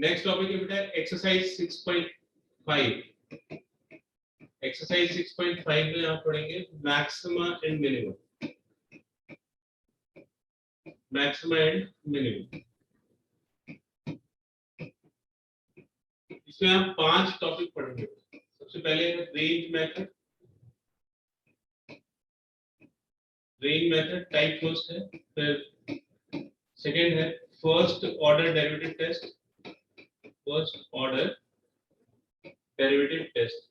Next topic है बेटा exercise 6.5। Exercise 6.5 में आप पढ़ेंगे maxima and minimum. Maxima and minimum, इसमें आप 5 टॉपिक पढ़ेंगे। सबसे पहले range method, range method type first है। फिर सेकेंड है first order derivative test, first order derivative test.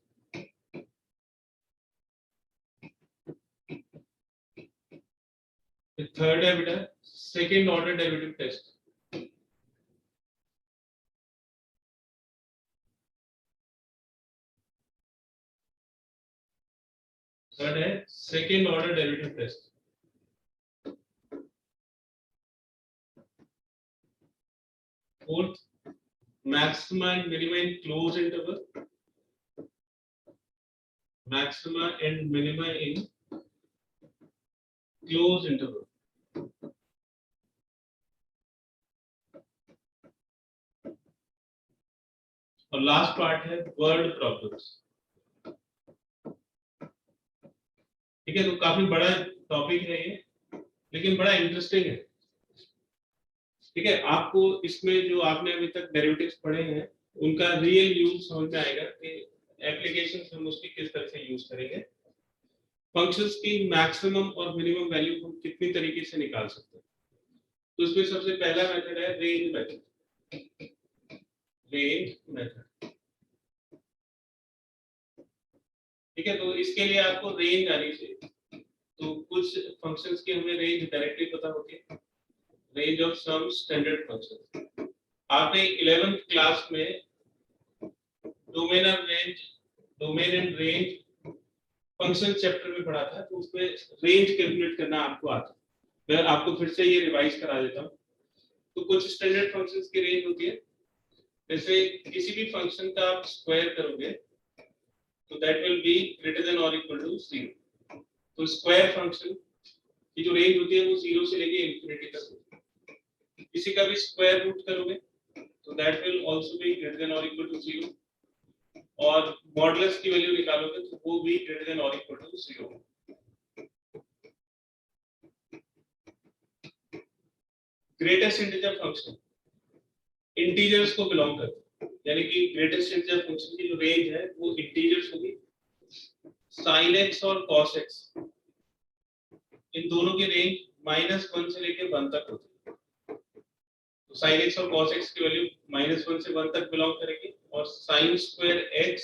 Third है बेटा second order derivative test. Third है second order derivative test. Fourth maxima and minima in close interval, maxima and minima in close interval. और last part है word problems. ठीक है, तो काफी बड़ा टॉपिक है ये, लेकिन बड़ा इंटरेस्टिंग है। ठीक है, आपको इसमें जो आपने अभी तक डेरिवेटिव्स पढ़े हैं उनका रियल यूज समझ में आएगा कि एप्लीकेशन हम उसकी किस तरह से यूज करेंगे। फंक्शंस की मैक्सिमम और मिनिमम वैल्यू हम कितनी तरीके से निकाल सकते हैं। तो इसमें सबसे पहला मेथड है रेंज मेथड। रेंज मेथड, ठीक है, तो इसके लिए आपको रेंज आनी चाहिए। तो कुछ फंक्शंस की हमें रेंज डायरेक्टली पता होती है, range of some standard function. आपने 11th क्लास में domain and range function chapter में पढ़ा था, तो उसमें रेंज कैलकुलेट करना आपको आता है। मैं आपको फिर से ये रिवाइज करा देता हूँ। तो कुछ स्टैंडर्ड फंक्शंस की रेंज होती है, जैसे किसी भी फंक्शन का आप स्क्वायर करोगे तो that will be greater than और इक्वल टू 0। तो स्क्वायर फंक्शन की जो रेंज होती है वो 0 से लेके इंफिनिटी तक होती है। किसी का भी स्क्वायर रूट करोगे तो that will also be greater than और इक्वल टू 0, और मॉडुलस की वैल्यू निकालोगे तो वो भी ग्रेटर देन और equal to 0। Greatest integer function integers को बिलोंग करता है, यानी कि ग्रेटेस्ट इंटीजर फंक्शन की जो रेंज है वो इंटीजर्स होगी। sin x और cos x इन दोनों की रेंज -1 से लेकर 1 तक होती है। तो sin x और cos x की वैल्यू -1 से 1 तक बिलोंग करेगी, और sin स्क्वायर x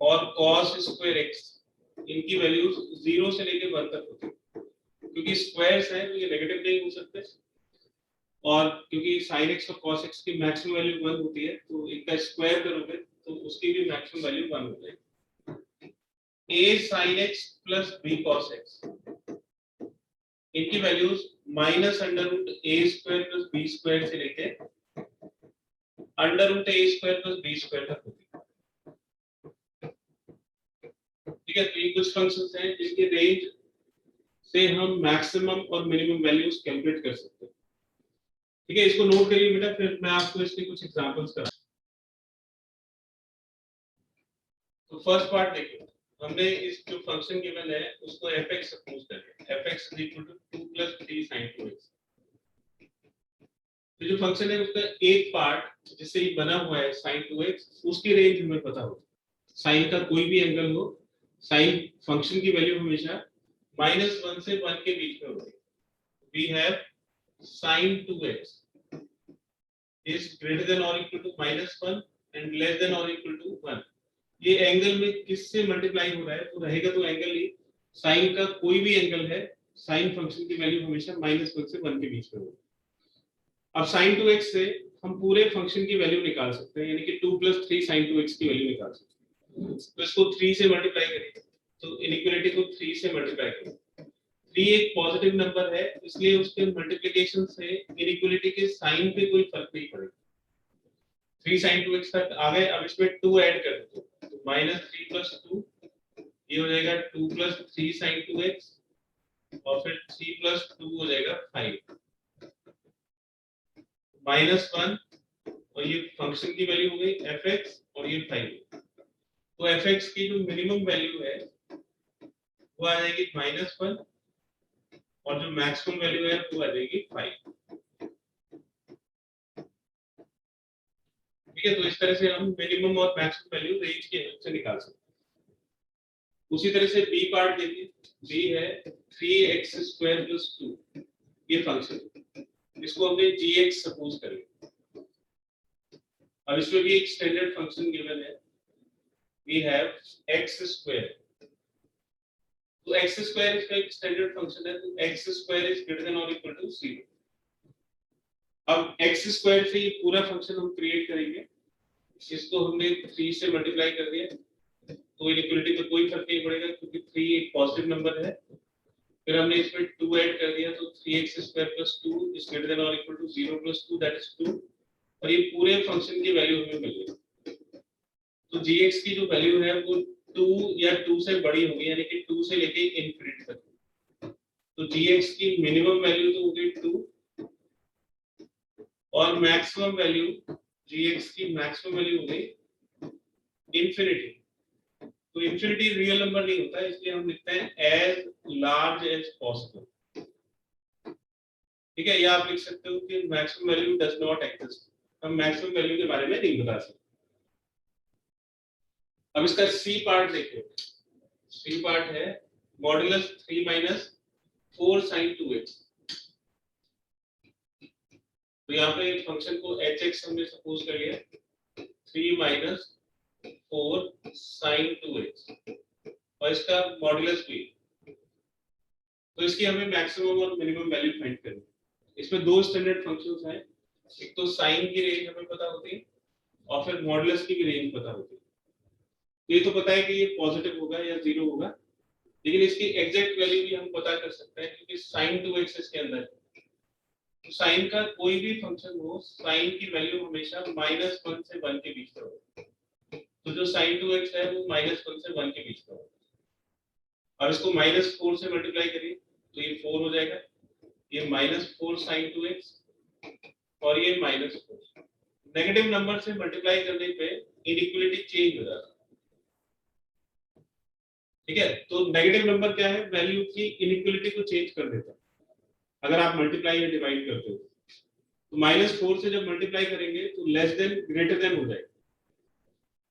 और cos स्क्वायर x इनकी वैल्यूज 0 से लेकर 1 तक होती है। क्योंकि स्क्वायर्स हैं तो ये नेगेटिव नहीं हो सकते, और क्योंकि sin x और cos x की मैक्सिमम वैल्यू 1 होती है, तो इनका स्क्वायर करोगे तो उसकी भी मैक्सिमम वैल्यू 1 हो जाएगी। a sin x plus b cos x इनकी वैल्यूज -√a² + b² से लेके √a² + b² तक होती है। ठीक है, तो ये कुछ फंक्शंस हैं जिनकी रेंज से हम मैक्सिमम और मिनिमम वैल्यूज कैलकुलेट कर सकते हैं। ठीक है, इसको नोट करिए बेटा, फिर मैं आपको इसके कुछ एग्जांपल्स करा। तो फर्स्ट पार्ट देखिए, हमने इस जो फंक्शन गिवन है उसको fx सपोज करें, fx = 2 + 3 sin 2x। तो जो फंक्शन है उसका एक पार्ट जिससे ये बना हुआ है sin 2x, उसकी रेंज हमें पता हो। sin का कोई भी एंगल हो, sin फंक्शन की वैल्यू हमेशा -1 से 1 के बीच में होती है। We have sin 2x is greater than or equal to -1 and less than or equal to 1। ये एंगल में किससे मल्टीप्लाई हो रहा है, तो रहेगा तो एंगल ही sin का कोई भी एंगल है, sin फंक्शन की वैल्यू हमेशा -1 से 1 के बीच में होगी। अब sin 2x से हम पूरे फंक्शन की वैल्यू निकाल सकते हैं, यानी कि 2 + 3 sin 2x की वैल्यू निकाल सकते हैं। तो इसको 3 से मल्टीप्लाई करेंगे, तो इनइक्वालिटी को 3 से मल्टीप्लाई करेंगे। 3 एक पॉजिटिव नंबर है, इसलिए उसके मल्टीप्लिकेशन से इनइक्वालिटी के साइन पे कोई फर्क नहीं पड़ेगा। 3 sin 2x तक आ गए। अब इसमें 2 ऐड कर दो, तो -3 + 2 ये हो जाएगा 2 + 3 sin 2x, और फिर 3 + 2 हो जाएगा 5, -1 और ये फंक्शन की वैल्यू हो गई fx और ये 5। तो fx की जो मिनिमम वैल्यू है वो आ जाएगी -1 और जो मैक्सिमम वैल्यू है वो आ जाएगी 5। ठीक है, तो इस तरह से हम मिनिमम और मैक्सिमम वैल्यू रेंज के हेल्प से निकाल सकते हैं। उसी तरह से बी पार्ट देखिए, बी है 3x² + 2 ये फंक्शन, इसको हमने gx सपोज करें। अब इसमें भी एक स्टैंडर्ड फंक्शन गिवन है, वी हैव x²। तो x² इसका एक स्टैंडर्ड फंक्शन है, तो x² इज ग्रेटर देन और इक्वल टू 0। अब x² से ये पूरा फंक्शन हम क्रिएट करेंगे, इसको हमने 3 से मल्टीप्लाई कर दिया तो इनइक्वालिटी पे कोई फर्क नहीं पड़ेगा क्योंकि 3 एक पॉजिटिव नंबर है। फिर हमने इसमें 2 ऐड कर दिया तो 3x² + 2 इज ग्रेटर देन और इक्वल टू 0 + 2 दैट इज 2, और ये पूरे फंक्शन की वैल्यू हमें मिल गई। तो gx की जो वैल्यू है वो 2 या 2 से बड़ी होगी, यानी कि 2 से लेके इंफिनिटी तक। तो gx की मिनिमम वैल्यू तो होगी 2 और मैक्सिमम वैल्यू gx की मैक्सिमम वैल्यू हो गई इंफिनिटी। तो इंफिनिटी रियल नंबर नहीं होता, इसलिए हम लिखते हैं एज लार्ज एज पॉसिबल। ठीक है, या आप लिख सकते हो कि maximum value does not exist, हम मैक्सिमम वैल्यू के बारे में नहीं बता सकते। अब इसका सी पार्ट देखो, सी पार्ट है मॉडुलस 3 - 4 sin 2x। तो यहाँ पे फंक्शन को hx हमने सपोज कर लिया 3 - 4 sin 2x और इसका मॉडुलस भी। तो इसकी हमें मैक्सिमम और मिनिमम वैल्यू फाइंड करनी है। इसमें दो स्टैंडर्ड फंक्शंस हैं, एक तो साइन की रेंज हमें पता होती है और फिर मॉडुलस की भी रेंज पता होती है। तो ये तो पता है कि ये पॉजिटिव होगा या जीरो होगा, लेकिन इसकी एग्जैक्ट वैल्यू भी हम पता कर सकते हैं क्योंकि sin 2x इसके अंदर है। तो साइन का कोई भी फंक्शन हो, साइन की वैल्यू हमेशा -1 से 1 के बीच में होगी। तो जो sin 2x है वो -1 से 1 के बीच में होगा। अब इसको -4 से मल्टीप्लाई करिए तो ये 4 हो जाएगा, ये -4 sin 2x और ये -4। नेगेटिव नंबर से मल्टीप्लाई करने पे इनइक्वालिटी चेंज हो जाता है। ठीक है, तो नेगेटिव नंबर क्या है, वैल्यू की इनइक्वालिटी को चेंज कर देता है अगर आप मल्टीप्लाई या डिवाइड करते हो। तो -4 से जब मल्टीप्लाई करेंगे तो लेस देन ग्रेटर देन हो जाएगा।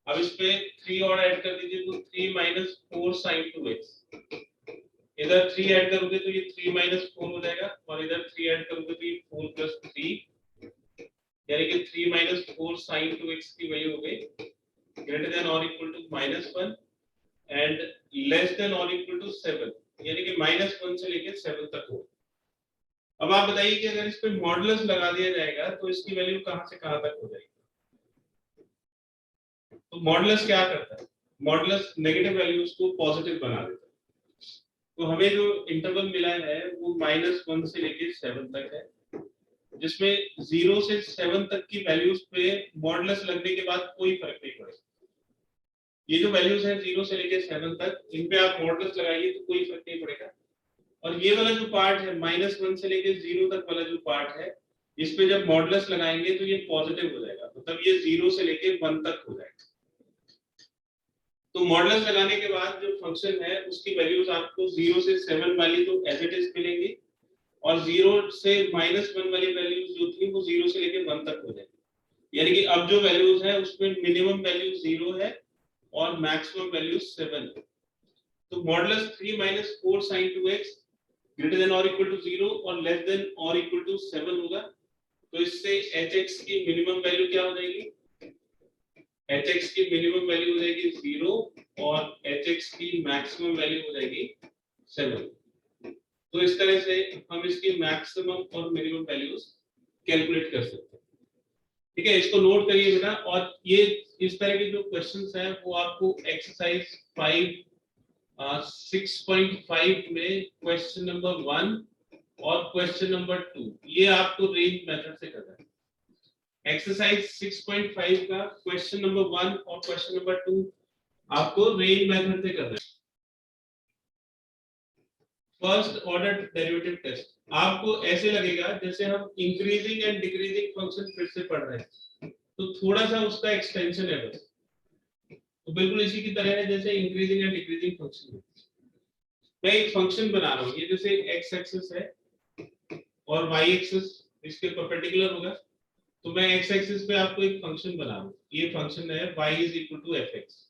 अब इस पे 3 और ऐड कर दीजिए तो 3 - 4 sin 2x। इधर 3 ऐड करोगे तो ये 3 - 4 हो जाएगा और इधर 3 ऐड करोगे तो ये 4 + 3, यानी कि 3 - 4 sin 2x की वैल्यू हो गई ग्रेटर देन और equal to -1 and less than और इक्वल टू 7, यानी कि -1 से लेके 7 तक हो। अब आप बताइए कि अगर इस पे मॉडुलस लगा दिया जाएगा तो इसकी वैल्यू कहां से कहां तक हो जाएगी। तो मॉडुलस क्या करता है, मॉडुलस नेगेटिव वैल्यूज को पॉजिटिव बना देता है। तो हमें जो इंटरवल मिला है वो -1 से लेके 7 तक है, जिसमें 0 से 7 तक की वैल्यूज पे मॉडुलस लगने के बाद कोई फर्क नहीं पड़ेगा। ये जो वैल्यूज है 0 से लेके 7 तक, इन पे आप मॉडुलस लगाइए तो कोई फर्क नहीं पड़ेगा। और ये वाला जो पार्ट है -1 से लेके 0 तक वाला जो पार्ट है, इस पे जब मॉडुलस लगाएंगे तो ये पॉजिटिव हो जाएगा, मतलब ये 0 से लेके 1 तक हो जाएगा। तो मॉडुलस लगाने के बाद जो फंक्शन है उसकी वैल्यूज आपको 0 से 7 वाली तो एज इट इज मिलेंगी और 0 से -1 वाली वैल्यूज जो थी वो 0 से लेके 1 तक हो जाएगी। यानी कि अब जो वैल्यूज है उसमें मिनिमम वैल्यू 0 है और मैक्सिमम वैल्यू 7 है। तो modulus 3 - 4 sin 2x greater than और इक्वल टू 0 और लेस देन और इक्वल टू 7 होगा। तो इससे hx की मिनिमम वैल्यू क्या हो जाएगी, hx की मिनिमम वैल्यू हो जाएगी 0 और hx की मैक्सिमम वैल्यू हो जाएगी 7। तो इस तरह से हम इसकी मैक्सिमम और मिनिमम वैल्यूज कैलकुलेट कर सकते हैं। ठीक है, इसको नोट करिए बेटा। और ये इस तरह के जो क्वेश्चंस हैं वो आपको एक्सरसाइज 6.5 में क्वेश्चन नंबर 1 और क्वेश्चन नंबर 2 ये आपको रेंज मेथड से करना है। एक्सरसाइज 6.5 का क्वेश्चन नंबर 1 और क्वेश्चन नंबर 2 आपको रेंज मेथड से करना है। फर्स्ट ऑर्डर डेरिवेटिव टेस्ट, आपको ऐसे लगेगा जैसे हम इंक्रीजिंग एंड डिक्रीजिंग फंक्शन फिर से पढ़ रहे हैं। तो थोड़ा सा उसका एक्सटेंशन है बस। तो बिल्कुल इसी की तरह है जैसे इंक्रीजिंग एंड डिक्रीजिंग फंक्शन। मैं एक फंक्शन बना रहा हूँ, ये जैसे एक्स एक्सिस है और वाई एक्सिस इसके परपेंडिकुलर होगा, तो मैं एक्स एक्सिस पे आपको एक फंक्शन बना रहा हूँ, ये फंक्शन है y is equal to f x.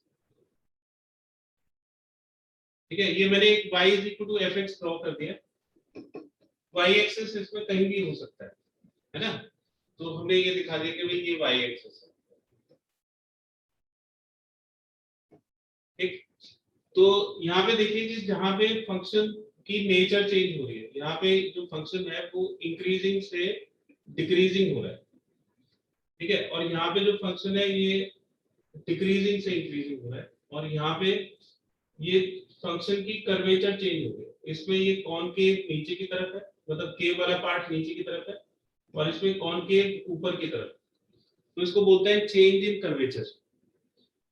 ठीक है, ये मैंने एक y is equal to f x draw कर दिया। y एक्सिस इसमें कहीं भी हो सकता है ना, तो हमने ये दिखा दिया कि भाई ये y एक्सिस है। ठीक, तो यहाँ पे देखिए कि जहाँ पे फंक्शन की नेचर चेंज हो रही है, यहाँ पे जो फंक्शन है वो इंक्रीजिंग से डिक्रीजिंग हो रहा है। ठीक है, और यहाँ पे जो फंक्शन है ये डिक्रीजिंग से इंक्रीजिंग हो रहा है, और यहाँ पे ये फंक्शन की कर्वेचर चेंज हो गई, इसमें ये कॉनकेव नीचे की तरफ है, मतलब केव वाला पार्ट नीचे की तरफ है और इसमें कॉनकेव ऊपर की तरफ, तो इसको बोलते हैं चेंज इन कर्वेचर।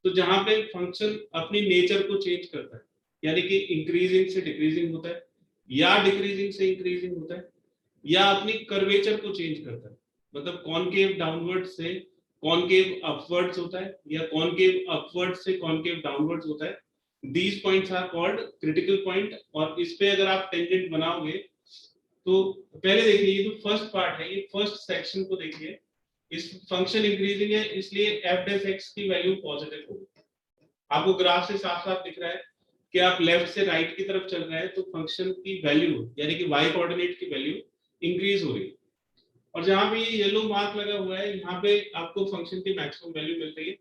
तो जहां पे फंक्शन अपनी नेचर को चेंज करता है, यानी कि इंक्रीजिंग से डिक्रीजिंग होता है या डिक्रीजिंग से इंक्रीजिंग होता है या अपनी कर्वेचर को चेंज करता है, मतलब कॉनकेव डाउनवर्ड से कॉनकेव अपवर्ड्स होता है या कॉनकेव अपवर्ड से कॉनकेव डाउनवर्ड्स होता है, these points are called critical point. और इस पे अगर आप टेंजेंट बनाओगे तो पहले देखिए ये जो फर्स्ट पार्ट है, ये फर्स्ट सेक्शन को देखिए, इस फंक्शन इंक्रीजिंग है इसलिए एफ डैश एक्स की वैल्यू पॉजिटिव होगी। आपको ग्राफ से साफ साफ दिख रहा है कि आप लेफ्ट से राइट की तरफ चल रहे हैं तो फंक्शन की वैल्यू यानी कि वाई कोऑर्डिनेट की वैल्यू इंक्रीज हो रही है, और जहां पे ये येलो मार्क लगा हुआ है यहाँ पे आपको फंक्शन की मैक्सिमम वैल्यू मिल रही है।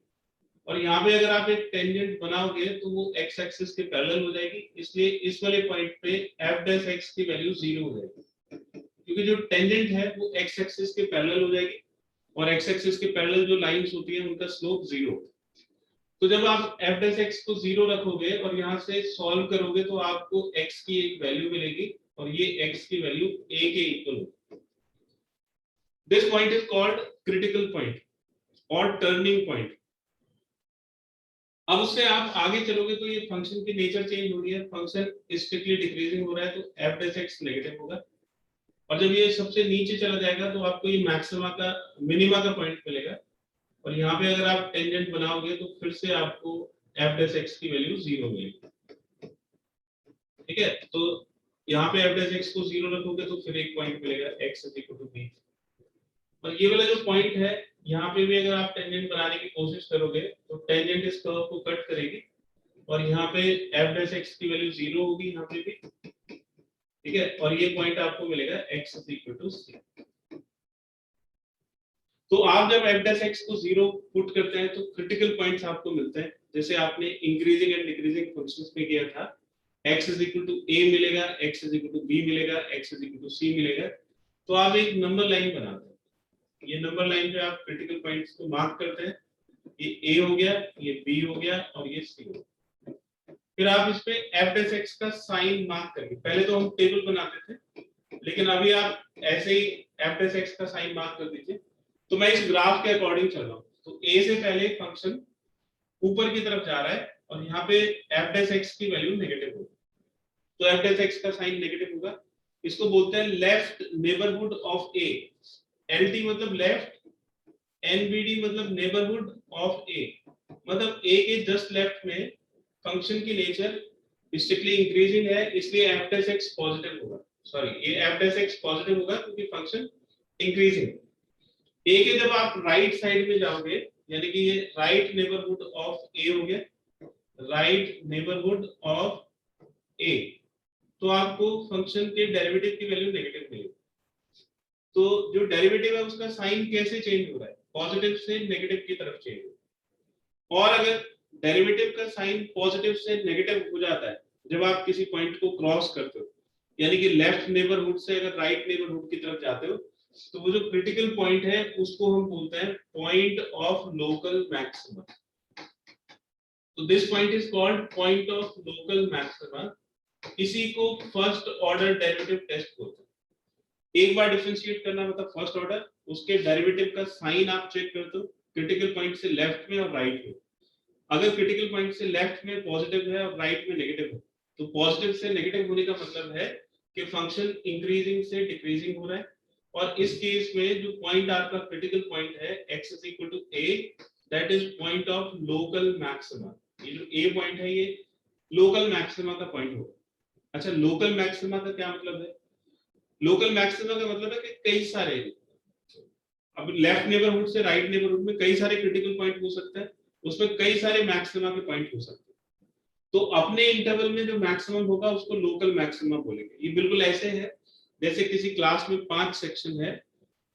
और यहाँ पे अगर आप एक टेंजेंट बनाओगे तो वो एक्स एक्सिस के पैरेलल हो जाएगी, इसलिए इस वाले पॉइंट पे एफ डैश एक्स की वैल्यू 0 हो जाएगी, क्योंकि जो टेंजेंट है वो एक्स एक्सिस के पैरेलल हो जाएगी और एक्स एक्सिस के पैरेलल जो लाइंस होती है उनका स्लोप 0। तो जब आप एफ डैश एक्स को 0 रखोगे और यहाँ से सॉल्व करोगे तो आपको एक्स की एक वैल्यू मिलेगी और ये एक्स की वैल्यू a के इक्वल होगी। This point is called critical point और टर्निंग पॉइंट। अब उससे आप आगे चलोगे तो ये फंक्शन की नेचर चेंज हो रही है, फंक्शन स्ट्रिक्टली डिक्रीजिंग हो रहा है तो एफ डैश एक्स नेगेटिव होगा, और जब ये सबसे नीचे चला जाएगा तो आपको ये मैक्सिमा का मिनिमा का पॉइंट मिलेगा, और यहाँ पे अगर आप टेंजेंट बनाओगे तो फिर से आपको एफ डैश एक्स की वैल्यू 0 मिलेगी। ठीक है, तो यहाँ पे एफ डैश एक्स को 0 रखोगे तो फिर एक पॉइंट मिलेगा x is equal to b, और ये वाला जो पॉइंट है यहाँ पे भी अगर आप टेंजेंट बनाने की कोशिश करोगे तो टेंजेंट इस कर्व को कट करेगी और यहाँ पे एफ डैश एक्स की वैल्यू 0 होगी यहाँ पे भी। ठीक है, और ये पॉइंट आपको मिलेगा x is equal to c। तो आप जब एफ डैश एक्स को 0 पुट करते हैं तो क्रिटिकल पॉइंट्स आपको मिलते हैं, जैसे आपने इंक्रीजिंग एंड डिक्रीजिंग फंक्शंस में किया था, x is equal to a मिलेगा, x is equal to b मिलेगा, x is equal to c मिलेगा। तो आप एक नंबर लाइन बनाते हैं, ये नंबर लाइन पे आप क्रिटिकल पॉइंट्स को मार्क करते हैं, ये a हो गया, ये b हो गया और ये c हो गया। फिर आप इस पे f डैश x का साइन मार्क करेंगे, पहले तो हम टेबल बनाते थे लेकिन अभी आप ऐसे ही f डैश x का साइन मार्क कर दीजिए। तो मैं इस ग्राफ के अकॉर्डिंग चल रहा हूँ, तो a से पहले फंक्शन ऊपर की तरफ जा रहा है और यहाँ पे f डैश x की वैल्यू नेगेटिव होगी, तो f डैश x का साइन नेगेटिव होगा। इसको बोलते हैं left neighbourhood of a, LT मतलब लेफ्ट, NBD मतलब नेबरहुड ऑफ a, मतलब a के जस्ट लेफ्ट में फंक्शन की नेचर स्ट्रिक्टली इंक्रीजिंग है इसलिए f डैश x पॉजिटिव होगा, सॉरी ये f डैश x पॉजिटिव होगा क्योंकि फंक्शन इंक्रीजिंग। a के जब आप राइट साइड में जाओगे यानी कि ये राइट नेबरहुड ऑफ a हो गया, राइट नेबरहुड ऑफ a, तो आपको फंक्शन के डेरिवेटिव की वैल्यू नेगेटिव मिलेगी। तो जो डेरिवेटिव है उसका साइन कैसे चेंज हो रहा है, पॉजिटिव से नेगेटिव की तरफ चेंज हो रहा है। और अगर डेरिवेटिव का साइन पॉजिटिव से नेगेटिव हो जाता है जब आप किसी पॉइंट को क्रॉस करते हो, यानी कि लेफ्ट नेबरहुड से अगर राइट नेबरहुड की तरफ जाते हो, तो वो जो क्रिटिकल पॉइंट है उसको हम बोलते हैं पॉइंट ऑफ लोकल मैक्सिमा। तो this point is called point of local maxima, इसी को फर्स्ट ऑर्डर डेरिवेटिव टेस्ट बोलते हैं। एक बार डिफरेंशिएट करना मतलब फर्स्ट ऑर्डर, उसके डेरिवेटिव का साइन आप चेक करते हो क्रिटिकल पॉइंट से लेफ्ट में और राइट में। अगर क्रिटिकल पॉइंट से लेफ्ट में पॉजिटिव है और राइट में नेगेटिव है, तो पॉजिटिव से नेगेटिव होने का मतलब है कि फंक्शन इंक्रीजिंग से डिक्रीजिंग हो रहा है, और इस केस में जो पॉइंट आपका क्रिटिकल पॉइंट है x is equal to a, that is point of local maxima. ये जो a पॉइंट है ये लोकल मैक्सिमा का पॉइंट होगा। अच्छा, लोकल मैक्सिमा का क्या मतलब है? लोकल मैक्सिमा का मतलब है कि कई सारे, अब लेफ्ट नेबरहुड से राइट नेबरहुड में कई सारे क्रिटिकल पॉइंट हो सकते हैं, उसमें कई सारे मैक्सिमा के पॉइंट हो सकते हैं। तो अपने इंटरवल में जो मैक्सिमम होगा उसको लोकल मैक्सिमा बोलेंगे। ये बिल्कुल ऐसे है जैसे किसी क्लास में 5 सेक्शन है,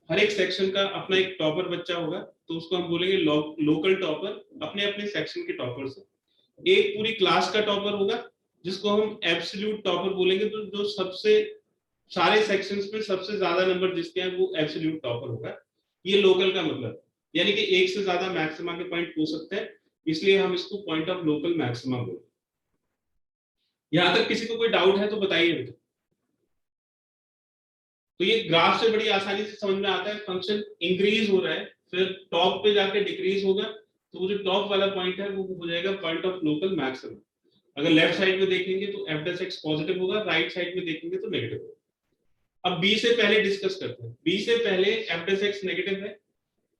हर एक सेक्शन का अपना एक टॉपर बच्चा होगा, तो उसको हम बोलेंगे लोकल टॉपर, अपने अपने सेक्शन के टॉपर से। एक पूरी क्लास का टॉपर होगा जिसको हम एब्सोल्यूट टॉपर बोलेंगे, तो जो सबसे सारे सेक्शंस में सबसे ज्यादा नंबर जिसके हैं वो एब्सोल्यूट टॉपर होगा। ये लोकल का मतलब है, यानी कि एक से ज्यादा मैक्सिमा के पॉइंट हो सकते हैं, इसलिए हम इसको पॉइंट ऑफ लोकल मैक्सिमा बोलते हैं। यहां तक किसी को कोई डाउट है तो बताइए बेटा। तो ये ग्राफ से बड़ी आसानी से समझ में आता है, फंक्शन इंक्रीज हो रहा है, फिर टॉप पे जाके डिक्रीज होगा, तो वो जो टॉप वाला पॉइंट है वो हो जाएगा पॉइंट ऑफ लोकल मैक्सिमम। अगर लेफ्ट साइड में देखेंगे तो एफ डैश एक्स पॉजिटिव होगा, राइट साइड में देखेंगे तो नेगेटिव होगा। अब बी से पहले डिस्कस करते हैं। बी से पहले एफ डैश एक्स नेगेटिव है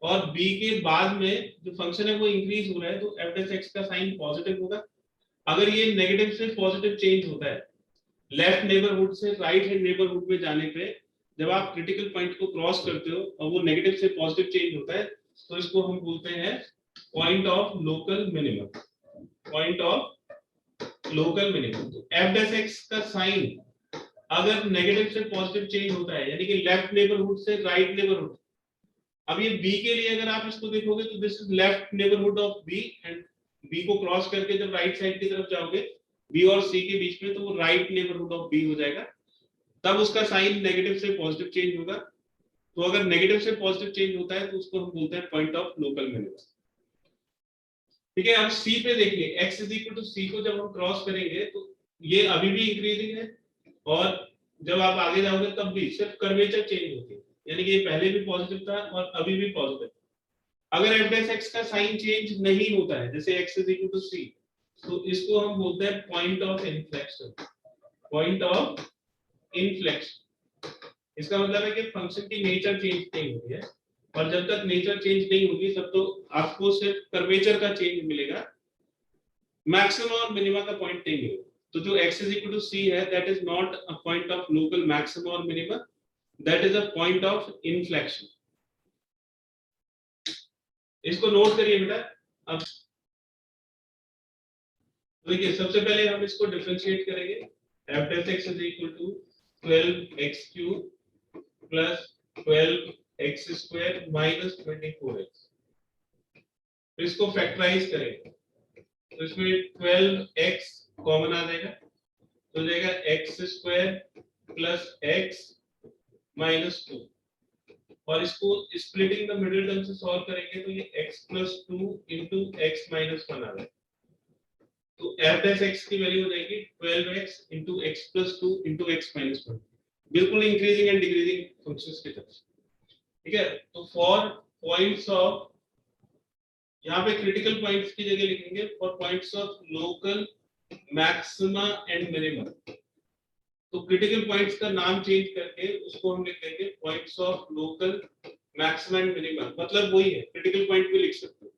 और बी के बाद में जो फंक्शन है वो इंक्रीज हो रहा है, तो एफ डैश एक्स का साइन पॉजिटिव होगा। अगर ये नेगेटिव से पॉजिटिव चेंज होता है लेफ्ट नेबरहुड से राइट हैंड नेबरहुड में जाने पे, जब आप क्रिटिकल पॉइंट को क्रॉस करते हो और वो नेगेटिव से पॉजिटिव चेंज होता है, तो इसको हम बोलते हैं point of local minimum. Point of local minimum. तो एफ डैश एक्स का साइन अगर नेगेटिव से पॉजिटिव चेंज होता है, यानी कि लेफ्ट नेबरहुड से राइट नेबरहुड, अब ये बी के लिए अगर आप इसको देखोगे तो this is left neighbourhood of B, and B को क्रॉस करके जब राइट साइड की तरफ जाओगे बी और सी के बीच में, तो वो राइट नेबरहुड ऑफ बी हो जाएगा। तब उसका साइन नेगेटिव से पॉजिटिव चेंज होगा। तो अगर नेगेटिव से पॉजिटिव चेंज होता है तो उसको हम बोलते हैं पॉइंट ऑफ लोकल मिनिमम। ठीक है, अब सी पे देखिए, x इज इक्वल टू सी को जब हम क्रॉस करेंगे तो ये अभी भी इंक्रीजिंग है, और जब आप आगे जाओगे तब भी सिर्फ कर्वेचर चेंज होती है, यानी कि ये पहले भी पॉजिटिव था और अभी भी पॉजिटिव। अगर एफ डैश एक्स का साइन चेंज नहीं होता है, जैसे x इज इक्वल टू सी, तो इसको हम बोलते हैं point of inflection. Point of inflection, इसका मतलब है कि फंक्शन की नेचर चेंज नहीं हुई है, और जब तक नेचर चेंज नहीं होगी तब तो आपको सिर्फ कर्वेचर का चेंज मिलेगा, मैक्सिमम और मिनिमा का पॉइंट नहीं मिलेगा। तो जो x is equal to c है, that is not a point of local maximum और minima, that is a point of inflection. इसको नोट करिए बेटा। अब देखिए, सबसे पहले हम इसको डिफरेंशिएट करेंगे। f dash x is equal to 12x cube plus 12x square minus 24x। तो इसको फैक्टराइज करेंगे तो इसमें 12x कॉमन आ जाएगा, तो हो जाएगा x square plus x minus 2, और इसको स्प्लिटिंग द मिडिल टर्म से सॉल्व करेंगे तो ये x plus 2 into x minus 1 आ जाएगा। तो f डैश x की वैल्यू हो जाएगी 12x into x plus 2 into x minus 1, बिल्कुल इंक्रीजिंग एंड डिक्रीजिंग फंक्शंस की तरफ। ठीक है, तो फॉर पॉइंट्स ऑफ, यहाँ पे क्रिटिकल पॉइंट्स की जगह लिखेंगे for points of local maxima and minima. तो क्रिटिकल पॉइंट्स का नाम चेंज करके उसको हम लिख देंगे points of local maxima and minima, मतलब वही है, क्रिटिकल पॉइंट भी लिख सकते हो,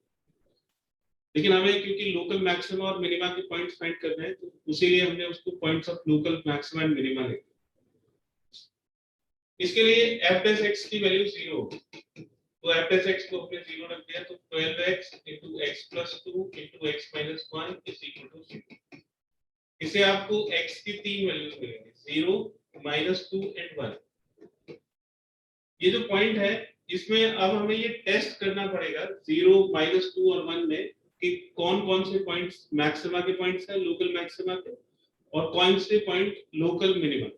लेकिन हमें क्योंकि लोकल मैक्सिमा और मिनिमा के पॉइंट्स फाइंड करने हैं तो इसीलिए हमने उसको points of local maxima and minima लिखा। इसके लिए f डैश x की वैल्यू 0 होगी, तो f डैश x को हमने 0 रख दिया, तो 12x into x plus 2 into x minus 1 is equal to 0। इसे आपको x की तीन वैल्यूज मिलेंगी, 0, -2 and 1। ये जो पॉइंट है इसमें अब हमें ये टेस्ट करना पड़ेगा 0, -2 और 1 में कि कौन कौन से पॉइंट्स मैक्सिमा के पॉइंट्स हैं, लोकल मैक्सिमा के, और कौन से पॉइंट लोकल मिनिमा।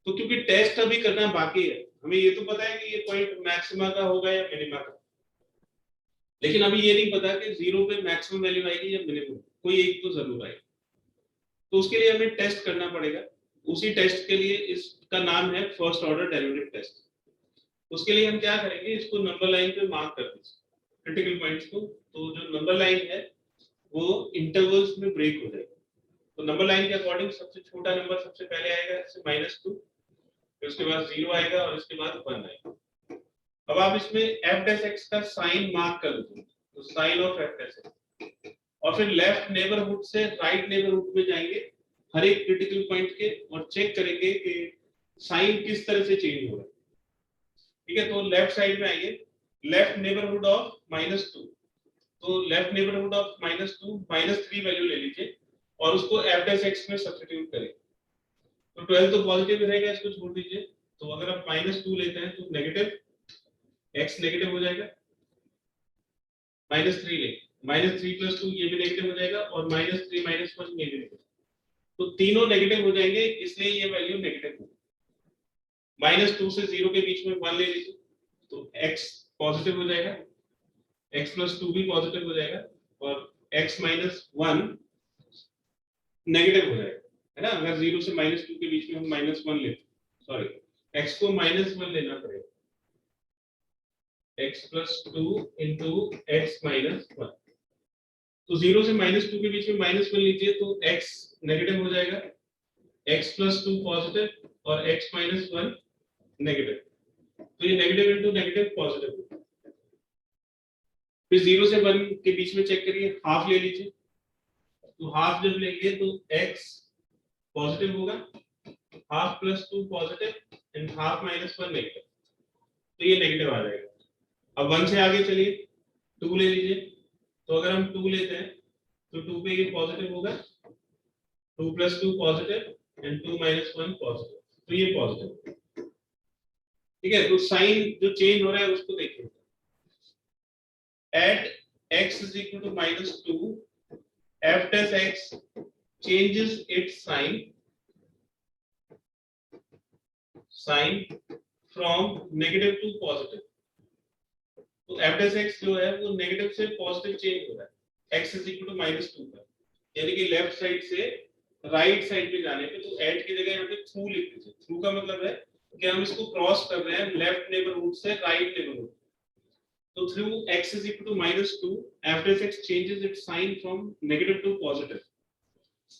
तो क्योंकि टेस्ट अभी करना बाकी है, हमें ये तो पता है कि ये पॉइंट मैक्सिमा का होगा या मिनिमा का, लेकिन अभी ये नहीं पता कि 0 पे मैक्सिमम वैल्यू आएगी या मिनिमम, कोई एक तो जरूर आएगी। तो उसके लिए हमें टेस्ट करना पड़ेगा। उसी टेस्ट के लिए इसका नाम है फर्स्ट ऑर्डर डेरिवेटिव टेस्ट। उसके लिए हम क्या करेंगे, इसको नंबर लाइन पे मार्क कर दीजिए क्रिटिकल पॉइंट्स को। तो जो नंबर लाइन है वो इंटरवल्स में ब्रेक हो जाएगा। तो नंबर लाइन के अकॉर्डिंग सबसे छोटा नंबर सबसे पहले आएगा, जैसे -2, फिर उसके बाद 0 आएगा और इसके बाद 1 आएगा। अब आप इसमें f डैश x का साइन मार्क कर दो, तो sign of f dash x, और फिर लेफ्ट नेबरहुड से राइट नेबरहुड में जाएंगे हर एक क्रिटिकल पॉइंट के और चेक करेंगे कि साइन किस तरह से चेंज हो रहा है। ठीक है, तो लेफ्ट साइड में आइए, लेफ्ट नेबरहुड ऑफ -2, तो लेफ्ट नेबरहुड ऑफ -2 -3 वैल्यू ले लीजिए और उसको f डैश x में सब्स्टिट्यूट करें, तो 12 तो पॉजिटिव रहेगा, इसको छोड़ दीजिए। तो अगर आप -2 लेते हैं तो नेगेटिव x नेगेटिव हो जाएगा, -3 ले, -3 + 2 ये भी नेगेटिव हो जाएगा और -3 - 1 ये भी नेगेटिव, तो तीनों नेगेटिव हो जाएंगे, इसलिए ये वैल्यू नेगेटिव होगी। -2 से 0 के बीच में 1 ले लीजिए, तो x पॉजिटिव हो जाएगा, x + 2 भी पॉजिटिव हो जाएगा और x - 1 नेगेटिव हो जाएगा, है ना। अगर 0 से -2 के बीच में हम -1 लेते, सॉरी x को -1 लेना पड़ेगा, x + 2 * x - 1, तो 0 से -2 के बीच में -1 लीजिए तो x नेगेटिव हो जाएगा, x + 2 पॉजिटिव और x - 1 नेगेटिव, तो ये नेगेटिव इंटू नेगेटिव पॉजिटिव। फिर 0 से 1 के बीच में चेक करिए, हाफ ले लीजिए, तो हाफ जब लेंगे तो x पॉजिटिव होगा, half + 2 positive and half - 1 negative, तो ये नेगेटिव आ जाएगा। अब 1 से आगे चलिए, 2 ले लीजिए, तो अगर हम 2 लेते हैं तो 2 पे ये पॉजिटिव होगा, 2 + 2 पॉजिटिव एंड 2 - 1 पॉजिटिव, तो ये पॉजिटिव। ठीक है, तो साइन जो चेंज हो रहा है उसको देखिए, at x = -2 f dash x changes its sign from negative to positive, तो f dash x जो है वो नेगेटिव से पॉजिटिव चेंज हो रहा है x = -2 पर, यानी कि लेफ्ट साइड से राइट साइड पे जाने पे, तो एट की जगह यहाँ पे थ्रू लिख दीजिए। थ्रू का मतलब है कि हम इसको क्रॉस कर रहे हैं लेफ्ट नेबरहुड से राइट नेबरहुड, तो through x = -2 f dash x changes its sign from negative to positive,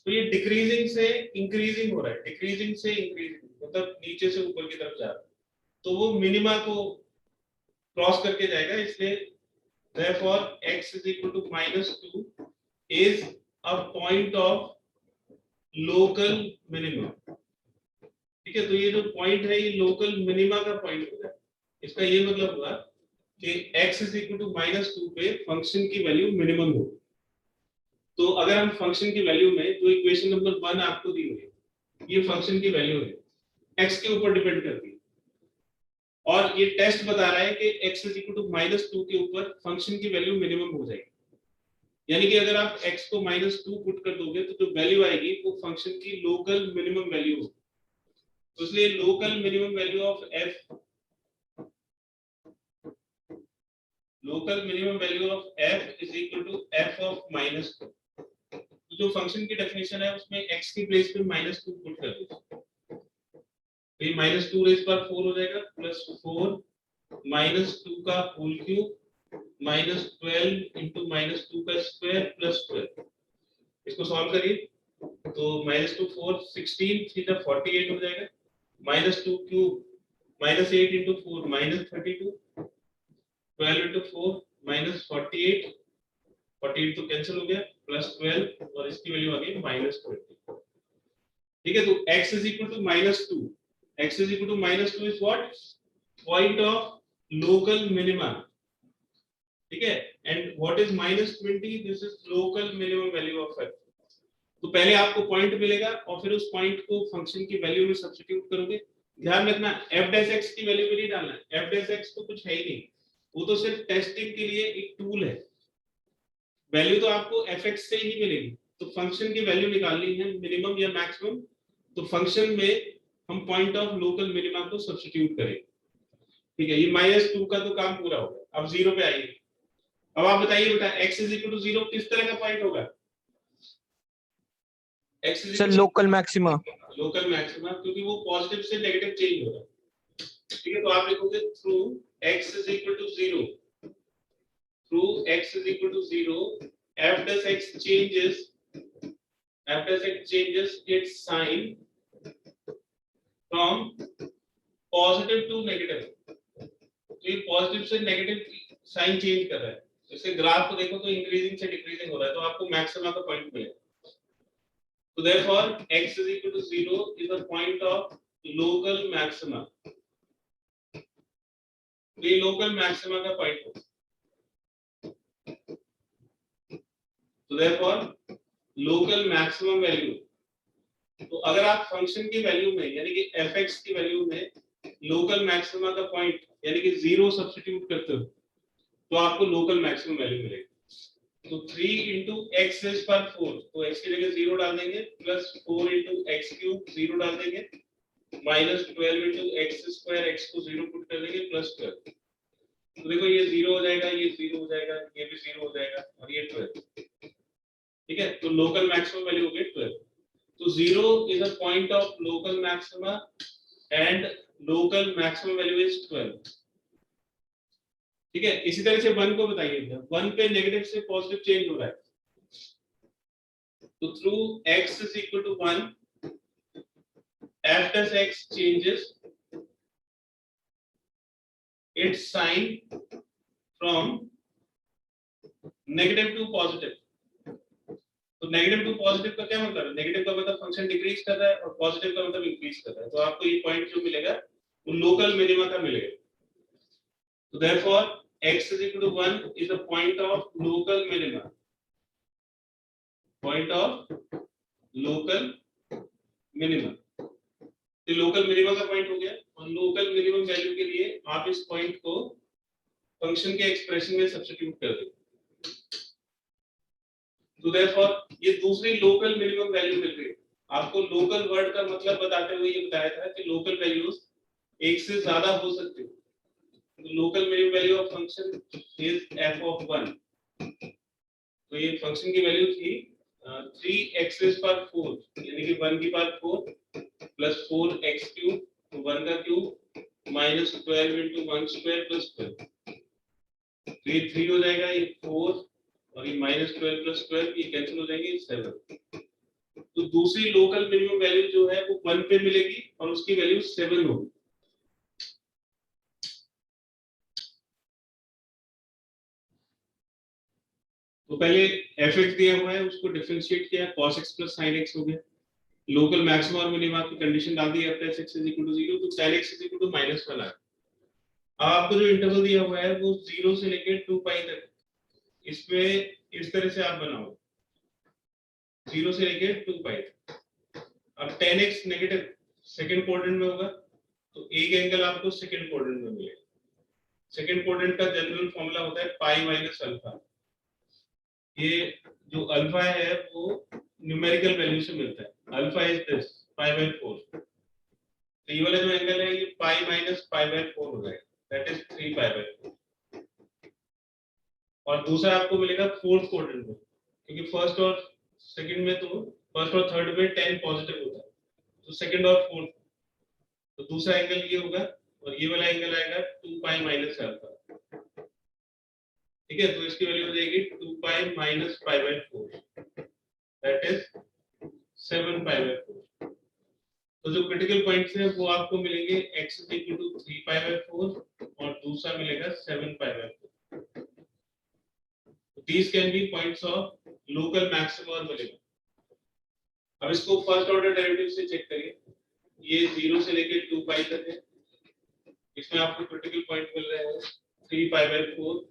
तो ये डिक्रीजिंग से इंक्रीजिंग हो रहा है, डिक्रीजिंग से इंक्रीजिंग मतलब नीचे से ऊपर की तरफ जा रहा है, तो वो मिनिमा को क्रॉस करके जाएगा, इसलिए therefore x = -2 is a point of local minimum। ठीक है, तो ये जो पॉइंट है ये लोकल मिनिमा का पॉइंट होगा, इसका ये मतलब हुआ कि x = -2 पे फंक्शन की वैल्यू मिनिमम हो। तो अगर हम फंक्शन की वैल्यू में जो इक्वेशन नंबर 1 आपको दी हुई है, ये फंक्शन की वैल्यू है, x के ऊपर डिपेंड करती है, और ये टेस्ट बता रहा है कि x = -2 के ऊपर फंक्शन की वैल्यू मिनिमम हो जाएगी, यानी कि अगर आप x को -2 पुट कर दोगे तो जो वैल्यू आएगी वो फंक्शन की लोकल मिनिमम वैल्यू होगी, तो इसलिए local minimum value of f, local minimum value of f = f of -2, तो जो फंक्शन की डेफिनेशन है उसमें x की प्लेस पे -2 पुट कर दीजिए, तो ये -2 रेज़ पावर 4 हो जाएगा, +4 -2 का होल क्यूब -12 * -2 का स्क्वायर +12, इसको सॉल्व करिए, तो -2 4 16 थीटा 48 हो जाएगा, -2 क्यूब -8 * 4 -32, 12 * 4 -48, 48 तो कैंसिल हो गया, +12 और इसकी वैल्यू आ गई -20। ठीक है, तो x = -2, x = -2 is what? Point of local minima, ठीक है, and what is -20? This is local minimum value of f। तो पहले आपको पॉइंट मिलेगा और फिर उस पॉइंट को फंक्शन की वैल्यू में सब्स्टिट्यूट करोगे। ध्यान रखना f dash x की वैल्यू में नहीं डालना है, f dash x तो कुछ है ही नहीं, वो तो सिर्फ टेस्टिंग के लिए एक टूल है, वैल्यू तो आपको fx से ही मिलेगी, तो फंक्शन की वैल्यू निकालनी है मिनिमम या मैक्सिमम, तो फंक्शन में हम पॉइंट ऑफ लोकल मिनिमा को सब्स्टिट्यूट करें। ठीक है, ये -2 का तो काम पूरा हो गया, अब 0 पे आइए। अब आप बताइए बेटा x = 0 किस तरह का पॉइंट होगा? x sir local maxima, local maxima, क्योंकि वो पॉजिटिव से नेगेटिव चेंज हो रहा है। ठीक है, तो आप लिखोगे through x = 0, through x = 0 f dash x changes its sign from positive to negative, तो ये पॉजिटिव से नेगेटिव साइन चेंज कर रहा है। जैसे ग्राफ को देखो तो इंक्रीजिंग से डिक्रीजिंग हो रहा है, तो आपको मैक्सिमा का पॉइंट मिलेगा। So therefore x is equal to 0 is a point of local maxima. ये local maxima का पॉइंट है। So therefore local maximum value, तो अगर आप फंक्शन की वैल्यू में यानी कि fx की वैल्यू में लोकल मैक्सिमा का पॉइंट यानी कि 0 सब्स्टिट्यूट करते हो तो आपको लोकल मैक्सिमम वैल्यू मिलेगी। तो 3 into x is पर 4, तो x की जगह 0 डाल देंगे, प्लस 4 into x cube 0 डाल देंगे, minus 12 into x square, x को 0 पुट कर देंगे, प्लस 12। तो देखो ये 0 हो जाएगा, ये 0 हो जाएगा, ये भी 0 हो जाएगा और ये 12। ठीक है, तो लोकल मैक्सिमम वैल्यू हो गई 12। तो 0 is a point of local maxima and local maximum value is 12। ठीक है, इसी तरह से 1 को बताइए, 1 पे नेगेटिव से पॉजिटिव चेंज हो रहा है, तो through x is equal to 1 f dash x changes its sign from negative to positive। तो नेगेटिव टू पॉजिटिव का क्या मतलब है? नेगेटिव का मतलब फंक्शन डिक्रीज कर रहा है और पॉजिटिव का मतलब इंक्रीज कर रहा है, तो आपको ये पॉइंट जो मिलेगा वो लोकल मिनिमा का मिलेगा। तो therefore x is equal to 1 is a point of local minima, point of local minima। तो लोकल मिनिमा का पॉइंट हो गया, और लोकल मिनिमम वैल्यू के लिए आप इस पॉइंट को फंक्शन के एक्सप्रेशन में सब्स्टिट्यूट कर देंगे। तो therefore ये दूसरी लोकल मिनिमम वैल्यू मिल गई। आपको लोकल वर्ड का मतलब बताते हुए ये बताया था कि लोकल वैल्यूज एक से ज्यादा हो सकती है। तो local minimum value of function is f of 1। तो ये फंक्शन की वैल्यू थी 3x पर 4 यानी कि 1 की पावर 4 प्लस 4x क्यूब, तो 1 का cube minus 12 into 1 square plus 12। तो ये 3 हो जाएगा, ये 4 और ये माइनस 12 प्लस 12 ये कैंसिल हो जाएंगे, 7। तो दूसरी लोकल मिनिमम वैल्यू जो है वो 1 पे मिलेगी और उसकी वैल्यू 7 होगी। तो पहले fx दिया हुआ है, उसको डिफरेंशिएट किया, cos x plus sin x हो गया। लोकल मैक्सिमा और मिनिमा की कंडीशन डाल दी, f x is equal to 0, तो tan x is equal to -1 आ। अब आपको जो इंटरवल दिया हुआ है वो 0 से लेकर 2 पाई तक, इसमें इस तरह से आप बनाओ 0 से लेकर 2 पाई तक। अब tan x negative second quadrant में होगा, तो एक एंगल आपको सेकंड क्वाड्रेंट में मिलेगा। सेकंड क्वाड्रेंट का जनरल फॉर्मूला होता है पाई माइनस अल्फा। ये जो अल्फा है वो न्यूमेरिकल वैल्यू से मिलता है। Alpha is this π/4। तो ये वाला जो एंगल है ये पाई माइनस π/4 हो जाएगा, दैट इज 3π/4। और दूसरा आपको मिलेगा फोर्थ क्वाड्रेंट में, क्योंकि फर्स्ट और सेकंड में तो फर्स्ट और थर्ड में 10 पॉजिटिव होता है, तो सेकंड और फोर्थ, तो दूसरा एंगल ये होगा और ये वाला एंगल आएगा 2 पाई माइनस अल्फा। ठीक है, तो इसकी वैल्यू हो जाएगी 2 पाई माइनस π/4, दैट इज 7π/4। तो जो क्रिटिकल पॉइंट्स हैं वो आपको मिलेंगे x is equal to 3π/4 और दूसरा मिलेगा 7π/4। These can be points of local maximum और मिनिमम। अब इसको फर्स्ट ऑर्डर डेरिवेटिव से चेक करिए, ये 0 से लेकर 2 पाई तक है, इसमें आपको क्रिटिकल पॉइंट मिल रहे हैं 3π/4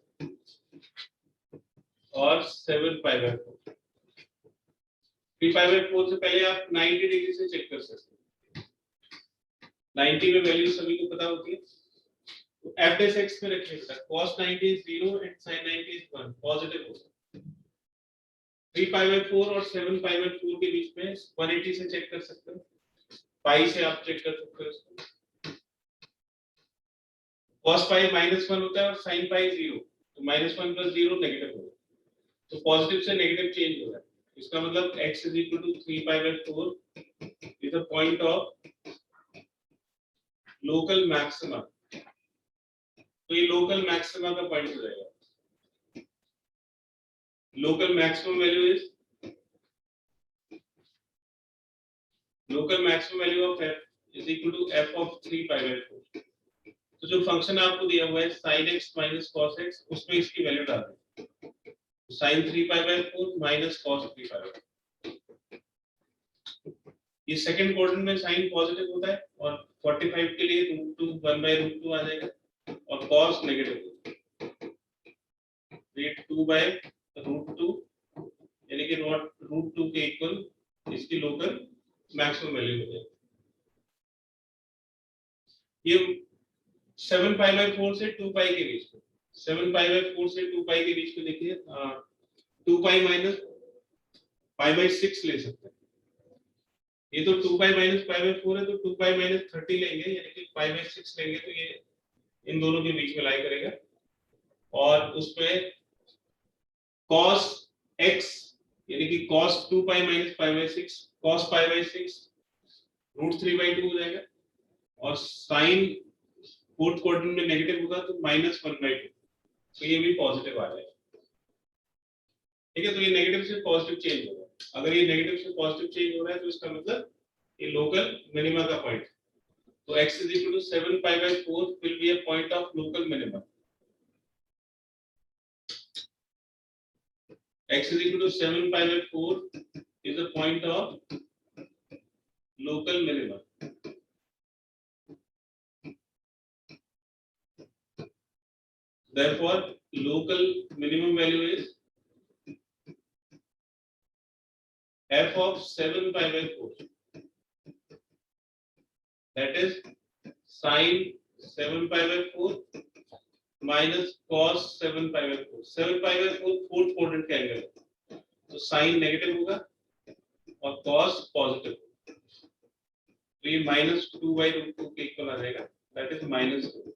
और 7π/4। 3π/4 से पहले आप 90 डिग्री से चेक कर सकते हैं। 90 में वैल्यू सभी को पता होती है, तो f dash x में रखिए बेटा, cos 90 is 0 and sin 90 is 1, positive होगा। 3π/4 और 7π/4 के बीच में 180 से चेक कर सकते हैं, पाई से आप चेक कर सकते हो इसको। cos पाई -1 होता है और sin पाई 0, तो -1 + 0 नेगेटिव होगा, तो पॉजिटिव से नेगेटिव चेंज हो रहा है। इसका मतलब x is equal to 3π/4 is a point of local maxima। तो ये लोकल मैक्सिमा का पॉइंट हो जाएगा। Local maximum value is local maximum value of f is equal to f of 3 pi by 4। तो जो फंक्शन आपको दिया हुआ है sin x minus cos x, उसमें इसकी वैल्यू डाल दें। sin 3 pi by 4 minus cos 3 pi by 4। ये सेकंड क्वाड्रेंट में साइन पॉजिटिव होता है और 45 के लिए √2 1/√2 आ जाएगा और cos नेगेटिव होता है। ये 2/√2 यानी कि √2 के इक्वल इसकी लोकल मैक्सिमम वैल्यू हो जाएगी। ये 7 पाई बाय 4 से 2 पाई के बीच में, 7 पाई बाय 4 से 2 पाई के बीच में देखिए 2 पाई माइनस पाई बाय 6 ले सकते हैं। ये तो 2 पाई माइनस पाई बाय 4 है, तो 2 पाई माइनस 30 लेंगे यानी कि पाई बाय 6 लेंगे, तो ये इन दोनों के बीच में लाई करेगा। और उसमें cos x यानी कि cos 2 pi minus pi by 6 cos pi by 6 √3/2 हो जाएगा और sin फोर्थ क्वाड्रेंट में नेगेटिव होगा तो -1/2, तो ये भी पॉजिटिव आ जाएगा। ठीक है, तो ये नेगेटिव से पॉजिटिव चेंज होगा। अगर ये नेगेटिव से पॉजिटिव चेंज हो रहा है तो इसका मतलब ये लोकल मिनिमा का पॉइंट। तो x is equal to 7 pi by 4 will be a point of local minimum. X is equal to 7 pi by 4 is a point of local minimum. Therefore, local minimum value is f of 7 pi by 4. That is sin 7 pi by 4 minus cos 7 pi by 4. 7 pi by 4 fourth quadrant का angle है, तो sin negative होगा और cos positive. तो ये -2/√2 के equal आ जाएगा, that is -2।